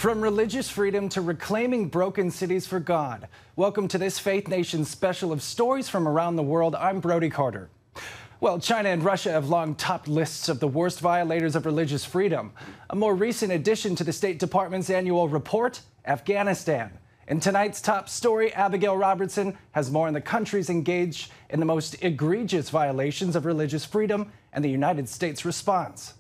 From religious freedom to reclaiming broken cities for God. Welcome to this Faith Nation special of stories from around the world. I'm Brody Carter. Well, China and Russia have long topped lists of the worst violators of religious freedom. A more recent addition to the State Department's annual report, Afghanistan. In tonight's top story, Abigail Robertson has more on the countries engaged in the most egregious violations of religious freedom and the United States response.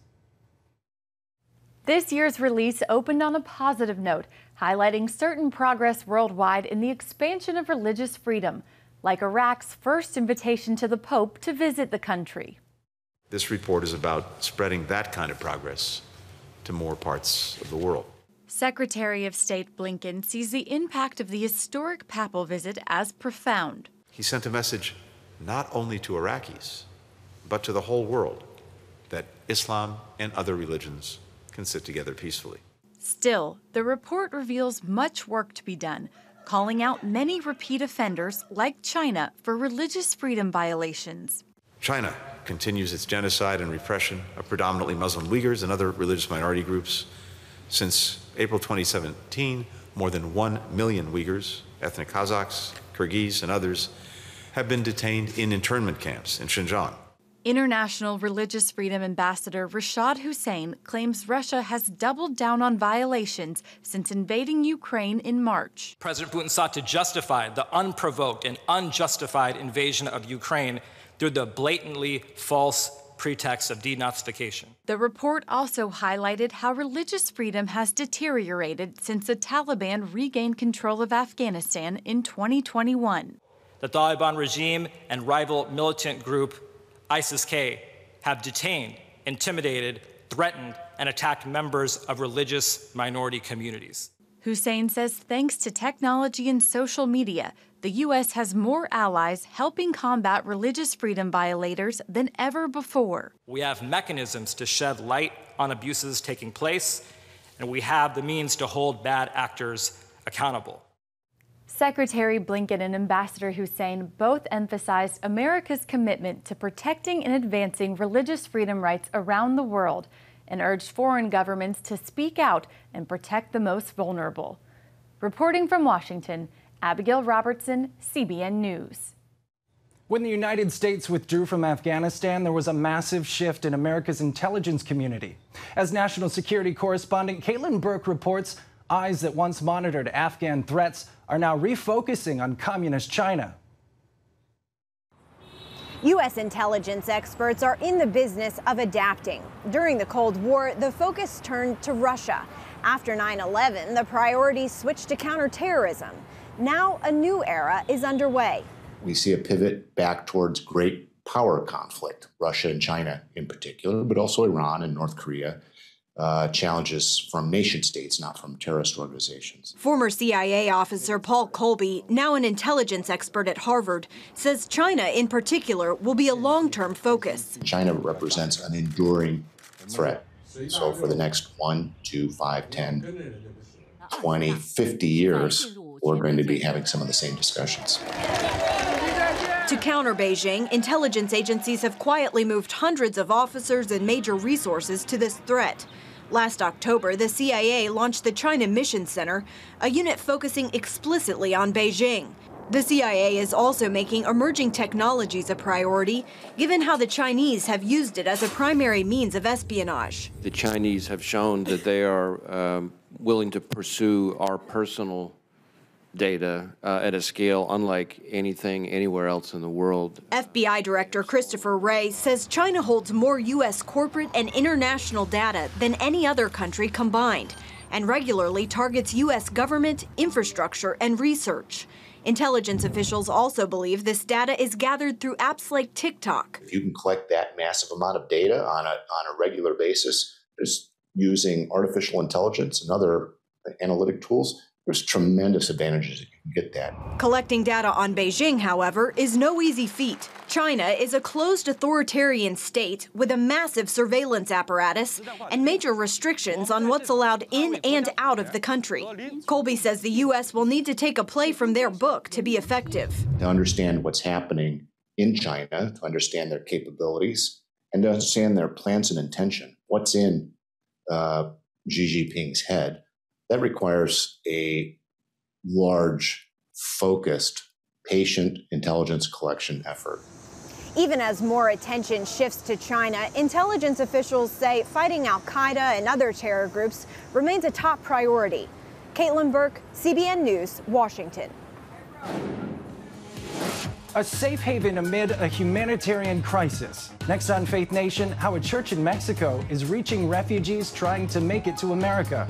This year's release opened on a positive note, highlighting certain progress worldwide in the expansion of religious freedom, like Iraq's first invitation to the Pope to visit the country. This report is about spreading that kind of progress to more parts of the world. Secretary of State Blinken sees the impact of the historic papal visit as profound. He sent a message not only to Iraqis, but to the whole world that Islam and other religions can sit together peacefully. Still, the report reveals much work to be done, calling out many repeat offenders like China for religious freedom violations. China continues its genocide and repression of predominantly Muslim Uyghurs and other religious minority groups. Since April 2017, more than 1 million Uyghurs, ethnic Kazakhs, Kyrgyz, and others have been detained in internment camps in Xinjiang. International Religious Freedom Ambassador Rashad Hussain claims Russia has doubled down on violations since invading Ukraine in March. President Putin sought to justify the unprovoked and unjustified invasion of Ukraine through the blatantly false pretext of denazification. The report also highlighted how religious freedom has deteriorated since the Taliban regained control of Afghanistan in 2021. The Taliban regime and rival militant group ISIS-K have detained, intimidated, threatened, and attacked members of religious minority communities. Hussain says thanks to technology and social media, the U.S. has more allies helping combat religious freedom violators than ever before. We have mechanisms to shed light on abuses taking place, and we have the means to hold bad actors accountable. Secretary Blinken and Ambassador Hussain both emphasized America's commitment to protecting and advancing religious freedom rights around the world and urged foreign governments to speak out and protect the most vulnerable. Reporting from Washington, Abigail Robertson, CBN News. When the United States withdrew from Afghanistan, there was a massive shift in America's intelligence community. As national security correspondent Caitlin Burke reports, eyes that once monitored Afghan threats are now refocusing on communist China. U.S. intelligence experts are in the business of adapting. During the Cold War, the focus turned to Russia. After 9/11, the priorities switched to counterterrorism. Now a new era is underway. We see a pivot back towards great power conflict, Russia and China in particular, but also Iran and North Korea. Challenges from nation states, not from terrorist organizations. Former CIA officer Paul Colby, now an intelligence expert at Harvard, says China in particular will be a long-term focus. China represents an enduring threat. So for the next 1, 2, 5, 10, 20, 50 years, we're going to be having some of the same discussions. To counter Beijing, intelligence agencies have quietly moved hundreds of officers and major resources to this threat. Last October, the CIA launched the China Mission Center, a unit focusing explicitly on Beijing. The CIA is also making emerging technologies a priority, given how the Chinese have used it as a primary means of espionage. The Chinese have shown that they are willing to pursue our personal data at a scale unlike anything anywhere else in the world. FBI Director Christopher Wray says China holds more U.S. corporate and international data than any other country combined, and regularly targets U.S. government, infrastructure, and research. Intelligence officials also believe this data is gathered through apps like TikTok. If you can collect that massive amount of data on a regular basis, just using artificial intelligence and other analytic tools, there's tremendous advantages if you can get that. Collecting data on Beijing, however, is no easy feat. China is a closed authoritarian state with a massive surveillance apparatus and major restrictions on what's allowed in and out of the country. Colby says the U.S. will need to take a play from their book to be effective. To understand what's happening in China, to understand their capabilities, and to understand their plans and intention, what's in Xi Jinping's head, That requires a large, focused, patient intelligence collection effort. Even as more attention shifts to China, intelligence officials say fighting al-Qaeda and other terror groups remains a top priority. Caitlin Burke, CBN News, Washington. A safe haven amid a humanitarian crisis. Next on Faith Nation, how a church in Mexico is reaching refugees trying to make it to America.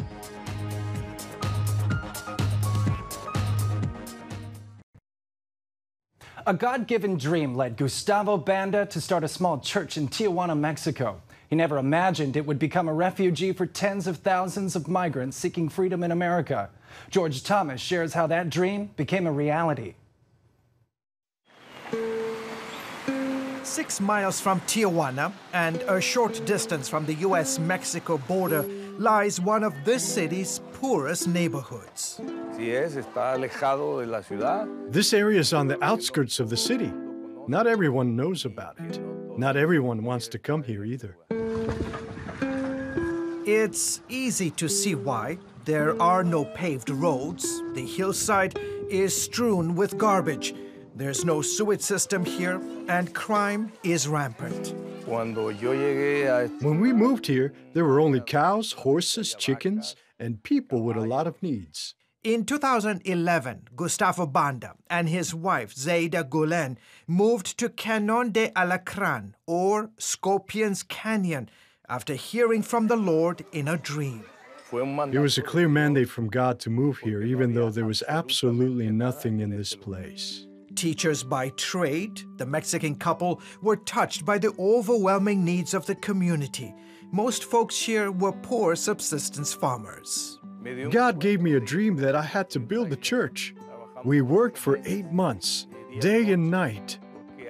A God-given dream led Gustavo Banda to start a small church in Tijuana, Mexico. He never imagined it would become a refugee for tens of thousands of migrants seeking freedom in America. George Thomas shares how that dream became a reality. 6 miles from Tijuana and a short distance from the U.S.-Mexico border lies one of this city's poorest neighborhoods. This area is on the outskirts of the city. Not everyone knows about it. Not everyone wants to come here either. It's easy to see why. There are no paved roads. The hillside is strewn with garbage. There's no sewage system here, and crime is rampant. When we moved here, there were only cows, horses, chickens, and people with a lot of needs. In 2011, Gustavo Banda and his wife, Zaida Gulen, moved to Canon de Alacran, or Scorpion's Canyon, after hearing from the Lord in a dream. It was a clear mandate from God to move here, even though there was absolutely nothing in this place. Teachers by trade, the Mexican couple were touched by the overwhelming needs of the community. Most folks here were poor subsistence farmers. God gave me a dream that I had to build a church. We worked for 8 months, day and night.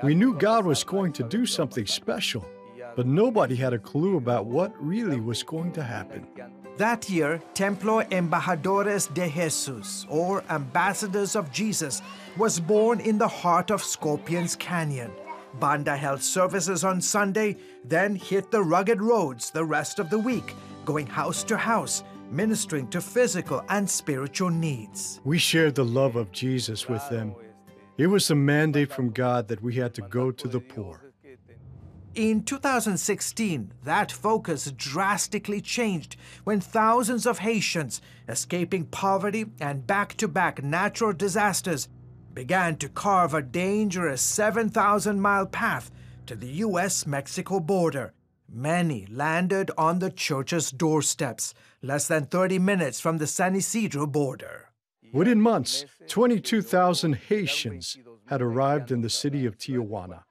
We knew God was going to do something special, but nobody had a clue about what really was going to happen. That year, Templo Embajadores de Jesus, or Ambassadors of Jesus, was born in the heart of Scorpion's Canyon. Banda held services on Sunday, then hit the rugged roads the rest of the week, going house to house, ministering to physical and spiritual needs. We shared the love of Jesus with them. It was a mandate from God that we had to go to the poor. In 2016, that focus drastically changed when thousands of Haitians, escaping poverty and back-to-back natural disasters, began to carve a dangerous 7,000-mile path to the U.S.-Mexico border. Many landed on the church's doorsteps, less than 30 minutes from the San Isidro border. Within months, 22,000 Haitians had arrived in the city of Tijuana.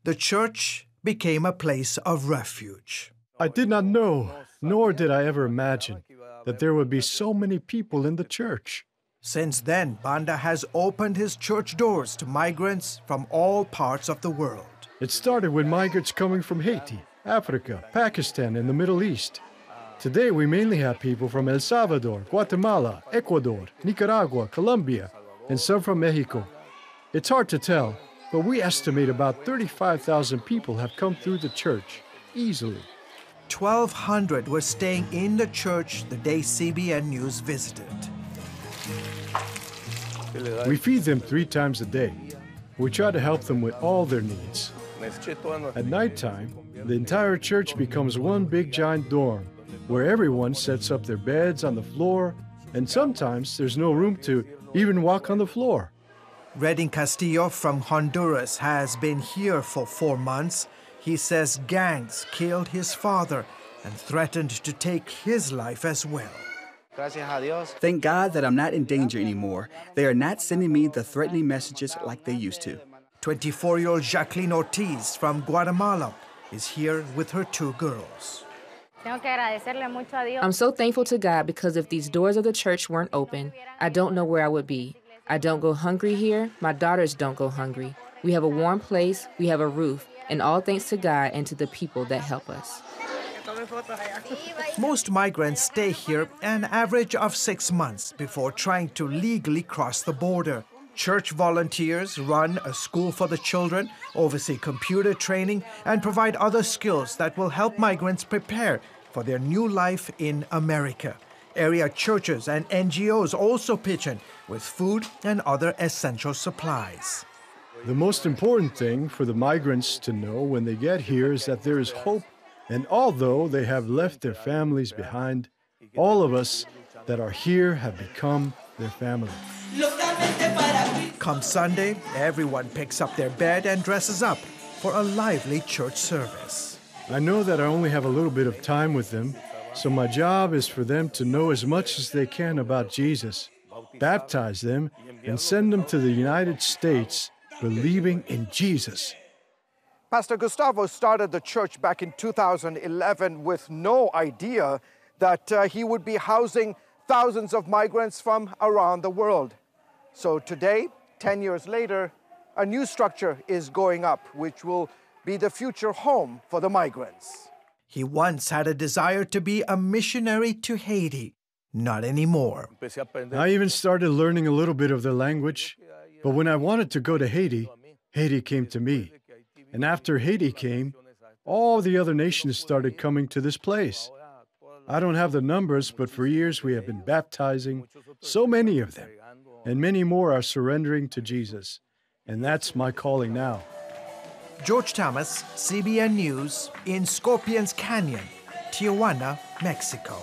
The church became a place of refuge. I did not know, nor did I ever imagine, that there would be so many people in the church. Since then, Banda has opened his church doors to migrants from all parts of the world. It started with migrants coming from Haiti, Africa, Pakistan, and the Middle East. Today, we mainly have people from El Salvador, Guatemala, Ecuador, Nicaragua, Colombia, and some from Mexico. It's hard to tell, but we estimate about 35,000 people have come through the church, easily. 1,200 were staying in the church the day CBN News visited. We feed them 3 times a day. We try to help them with all their needs. At nighttime, the entire church becomes one big giant dorm, where everyone sets up their beds on the floor, and sometimes there's no room to even walk on the floor. Redding Castillo from Honduras has been here for 4 months. He says gangs killed his father and threatened to take his life as well. Thank God that I'm not in danger anymore. They are not sending me the threatening messages like they used to. 24-year-old Jacqueline Ortiz from Guatemala is here with her 2 girls. I'm so thankful to God because if these doors of the church weren't open, I don't know where I would be. I don't go hungry here. My daughters don't go hungry. We have a warm place, we have a roof, and all thanks to God and to the people that help us. Most migrants stay here an average of 6 months before trying to legally cross the border. Church volunteers run a school for the children, oversee computer training, and provide other skills that will help migrants prepare for their new life in America. Area churches and NGOs also pitch in with food and other essential supplies. The most important thing for the migrants to know when they get here is that there is hope, and although they have left their families behind, all of us that are here have become their family. Come Sunday, everyone picks up their bed and dresses up for a lively church service. I know that I only have a little bit of time with them, so my job is for them to know as much as they can about Jesus, baptize them, and send them to the United States believing in Jesus. Pastor Gustavo started the church back in 2011 with no idea that he would be housing thousands of migrants from around the world. So today, 10 years later, a new structure is going up, which will be the future home for the migrants. He once had a desire to be a missionary to Haiti. Not anymore. I even started learning a little bit of their language, but when I wanted to go to Haiti, Haiti came to me. And after Haiti came, all the other nations started coming to this place. I don't have the numbers, but for years we have been baptizing so many of them, and many more are surrendering to Jesus. And that's my calling now. George Thomas, CBN News, in Scorpions Canyon, Tijuana, Mexico.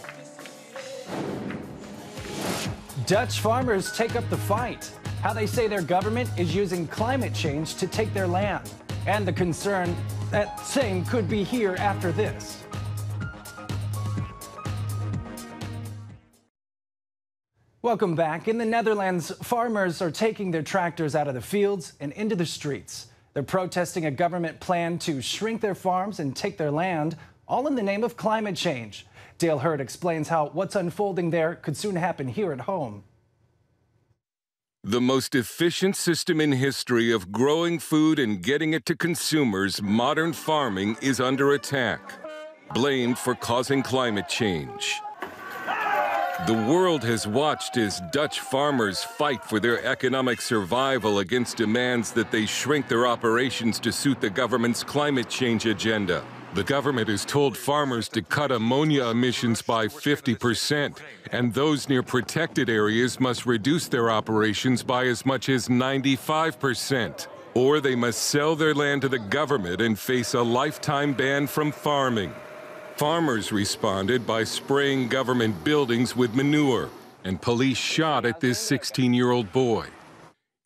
Dutch farmers take up the fight. How they say their government is using climate change to take their land, and the concern that same could be here after this. Welcome back. In the Netherlands, farmers are taking their tractors out of the fields and into the streets. They're protesting a government plan to shrink their farms and take their land, all in the name of climate change. Dale Hurd explains how what's unfolding there could soon happen here at home. The most efficient system in history of growing food and getting it to consumers, modern farming, is under attack, blamed for causing climate change. The world has watched as Dutch farmers fight for their economic survival against demands that they shrink their operations to suit the government's climate change agenda. The government has told farmers to cut ammonia emissions by 50%, and those near protected areas must reduce their operations by as much as 95%. Or they must sell their land to the government and face a lifetime ban from farming. Farmers responded by spraying government buildings with manure, and police shot at this 16-year-old boy.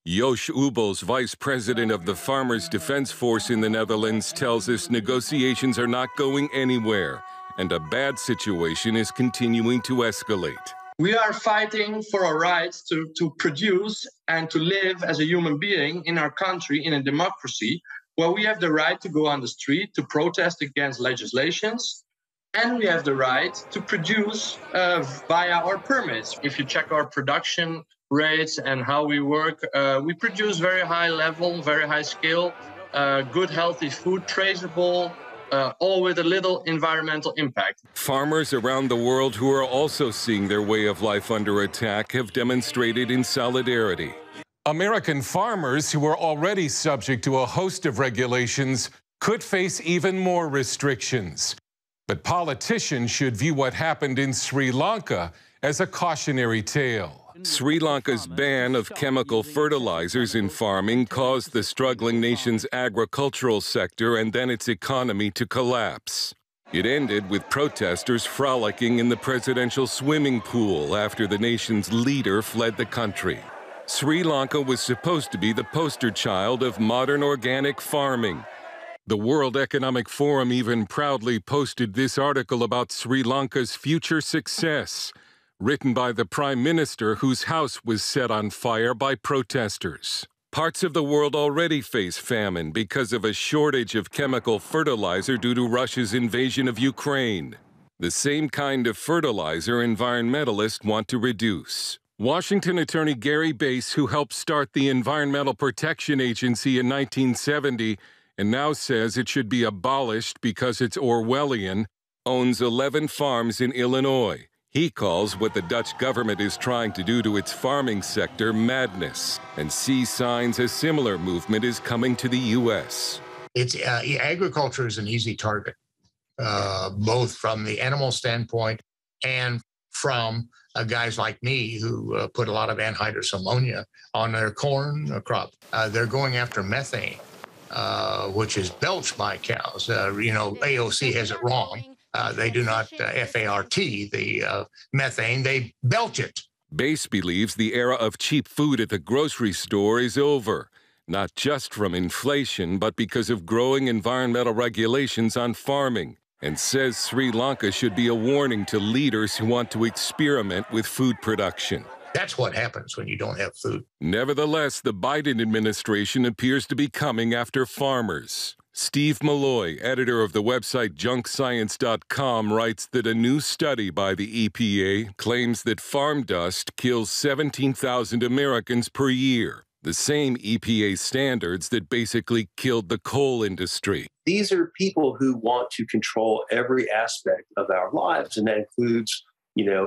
Jos Ubels, vice president of the Farmers Defense Force in the Netherlands, tells us negotiations are not going anywhere, and a bad situation is continuing to escalate. We are fighting for our rights to produce and to live as a human being in our country, in a democracy, where we have the right to go on the street to protest against legislations. And we have the right to produce via our permits. If you check our production rates and how we work, we produce very high level, very high scale, good healthy food, traceable, all with a little environmental impact. Farmers around the world who are also seeing their way of life under attack have demonstrated in solidarity. American farmers who are already subject to a host of regulations could face even more restrictions. But politicians should view what happened in Sri Lanka as a cautionary tale. Sri Lanka's ban of chemical fertilizers in farming caused the struggling nation's agricultural sector and then its economy to collapse. It ended with protesters frolicking in the presidential swimming pool after the nation's leader fled the country. Sri Lanka was supposed to be the poster child of modern organic farming. The World Economic Forum even proudly posted this article about Sri Lanka's future success, written by the Prime Minister whose house was set on fire by protesters. Parts of the world already face famine because of a shortage of chemical fertilizer due to Russia's invasion of Ukraine. The same kind of fertilizer environmentalists want to reduce. Washington attorney Gary Bass, who helped start the Environmental Protection Agency in 1970, and now says it should be abolished because it's Orwellian, owns 11 farms in Illinois. He calls what the Dutch government is trying to do to its farming sector madness, and sees signs a similar movement is coming to the U.S. Agriculture is an easy target, both from the animal standpoint and from guys like me who put a lot of anhydrous ammonia on their corn crop. They're going after methane, which is belched by cows. AOC has it wrong. They do not FART the methane, they belch it. Base believes the era of cheap food at the grocery store is over, not just from inflation, but because of growing environmental regulations on farming, and says Sri Lanka should be a warning to leaders who want to experiment with food production. That's what happens when you don't have food. Nevertheless, the Biden administration appears to be coming after farmers. Steve Malloy, editor of the website junkscience.com, writes that a new study by the EPA claims that farm dust kills 17,000 Americans per year, the same EPA standards that basically killed the coal industry. These are people who want to control every aspect of our lives, and that includes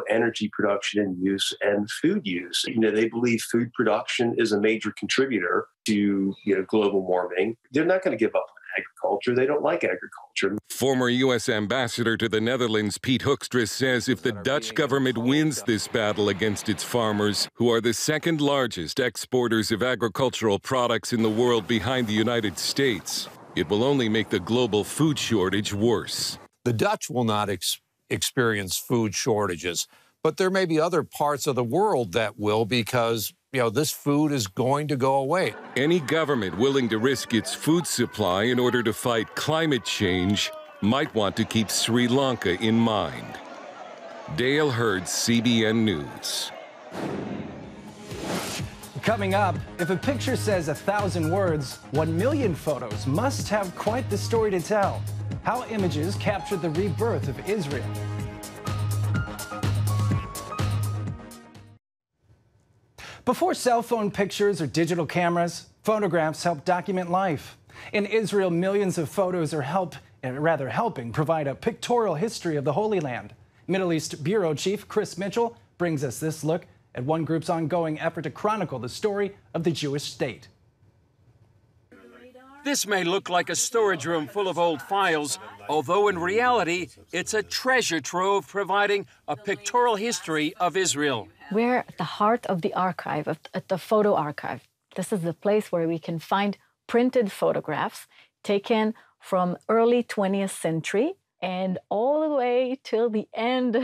energy production and use and food use. They believe food production is a major contributor to, global warming. They're not going to give up on agriculture. They don't like agriculture. Former U.S. Ambassador to the Netherlands, Piet Hoekstra, says if the Dutch government wins this battle against its farmers, who are the second largest exporters of agricultural products in the world behind the United States, it will only make the global food shortage worse. The Dutch will not experience food shortages, but there may be other parts of the world that will, because this food is going to go away. Any government willing to risk its food supply in order to fight climate change might want to keep Sri Lanka in mind. Dale Hurd, CBN News. Coming up, if a picture says 1,000 words, 1 million photos must have quite the story to tell. How images captured the rebirth of Israel. Before cell phone pictures or digital cameras, photographs helped document life. In Israel, millions of photos are helping provide a pictorial history of the Holy Land. Middle East Bureau Chief Chris Mitchell brings us this look at one group's ongoing effort to chronicle the story of the Jewish state. This may look like a storage room full of old files, although in reality, it's a treasure trove providing a pictorial history of Israel. We're at the heart of the archive, at the photo archive. This is the place where we can find printed photographs taken from early 20th century and all the way till the end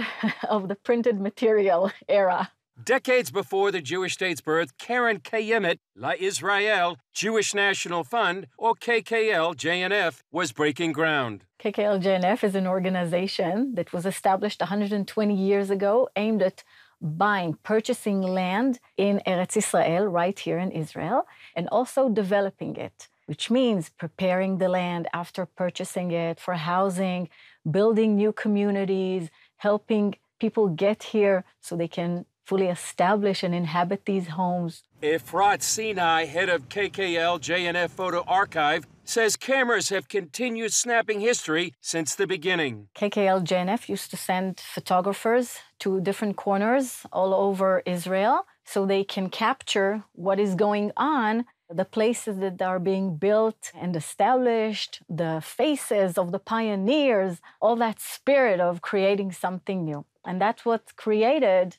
of the printed material era. Decades before the Jewish state's birth, Karen Kayemet La Israel Jewish National Fund, or KKL-JNF, was breaking ground. KKL-JNF is an organization that was established 120 years ago, aimed at purchasing land in Eretz Israel, right here in Israel, and also developing it, which means preparing the land after purchasing it for housing, building new communities, helping people get here so they can fully establish and inhabit these homes. Efrat Sinai, head of KKL-JNF Photo Archive, says cameras have continued snapping history since the beginning. KKL-JNF used to send photographers to different corners all over Israel so they can capture what is going on, the places that are being built and established, the faces of the pioneers, all that spirit of creating something new. And that's what created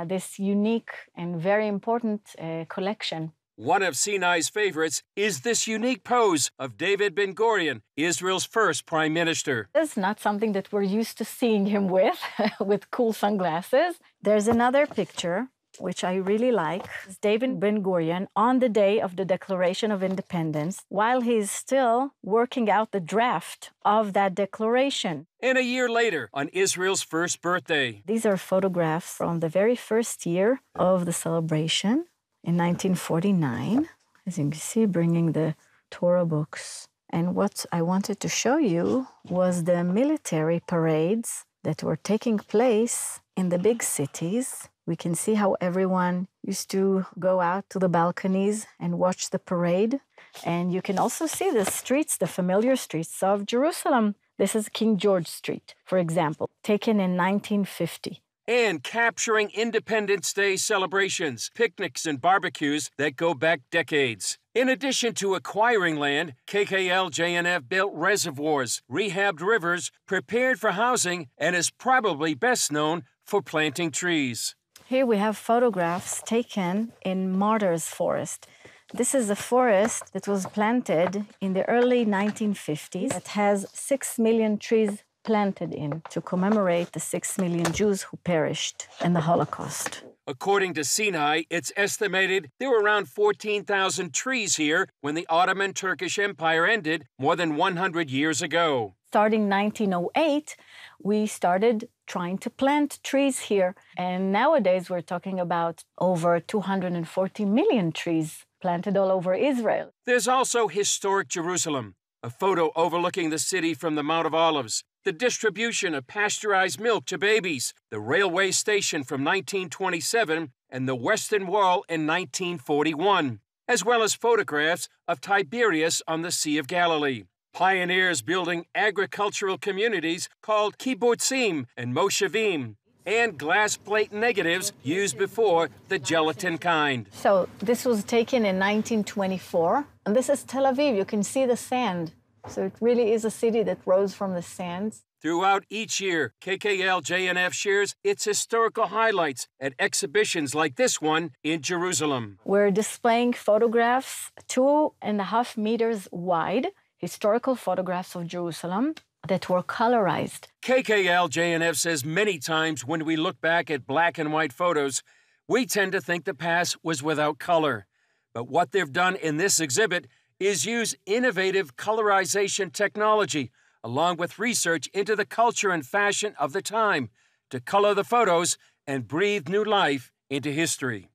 this unique and very important collection. One of Sinai's favorites is this unique pose of David Ben-Gurion, Israel's first prime minister. It's not something that we're used to seeing him with cool sunglasses. There's another picture, which I really like. It's David Ben-Gurion on the day of the Declaration of Independence, while he's still working out the draft of that declaration. And a year later, on Israel's first birthday. These are photographs from the very first year of the celebration in 1949. As you can see, bringing the Torah books. And what I wanted to show you was the military parades that were taking place in the big cities. We can see how everyone used to go out to the balconies and watch the parade. And you can also see the streets, the familiar streets of Jerusalem. This is King George Street, for example, taken in 1950. And capturing Independence Day celebrations, picnics, and barbecues that go back decades. In addition to acquiring land, KKL-JNF built reservoirs, rehabbed rivers, prepared for housing, and is probably best known for planting trees. Here we have photographs taken in Martyrs Forest. This is a forest that was planted in the early 1950s. It has 6 million trees planted in to commemorate the 6 million Jews who perished in the Holocaust. According to Sinai, it's estimated there were around 14,000 trees here when the Ottoman Turkish Empire ended more than 100 years ago. Starting 1908, we started trying to plant trees here. And nowadays, we're talking about over 240 million trees planted all over Israel. There's also historic Jerusalem, a photo overlooking the city from the Mount of Olives, the distribution of pasteurized milk to babies, the railway station from 1927, and the Western Wall in 1941, as well as photographs of Tiberias on the Sea of Galilee. Pioneers building agricultural communities called kibbutzim and moshavim, and glass plate negatives used before the gelatin kind. So this was taken in 1924, and this is Tel Aviv. You can see the sand. So it really is a city that rose from the sands. Throughout each year, KKL-JNF shares its historical highlights at exhibitions like this one in Jerusalem. We're displaying photographs 2.5 meters wide, historical photographs of Jerusalem that were colorized. KKL-JNF says many times when we look back at black and white photos, we tend to think the past was without color. But what they've done in this exhibit is use innovative colorization technology, along with research into the culture and fashion of the time, to color the photos and breathe new life into history.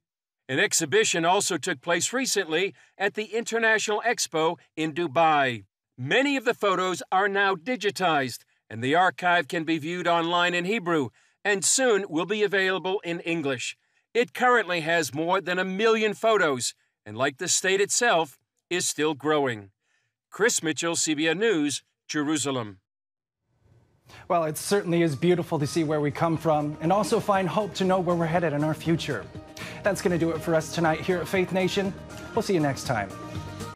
An exhibition also took place recently at the International Expo in Dubai. Many of the photos are now digitized, and the archive can be viewed online in Hebrew, and soon will be available in English. It currently has more than 1 million photos, and like the state itself, is still growing. Chris Mitchell, CBN News, Jerusalem. Well, it certainly is beautiful to see where we come from and also find hope to know where we're headed in our future. That's going to do it for us tonight here at Faith Nation. We'll see you next time.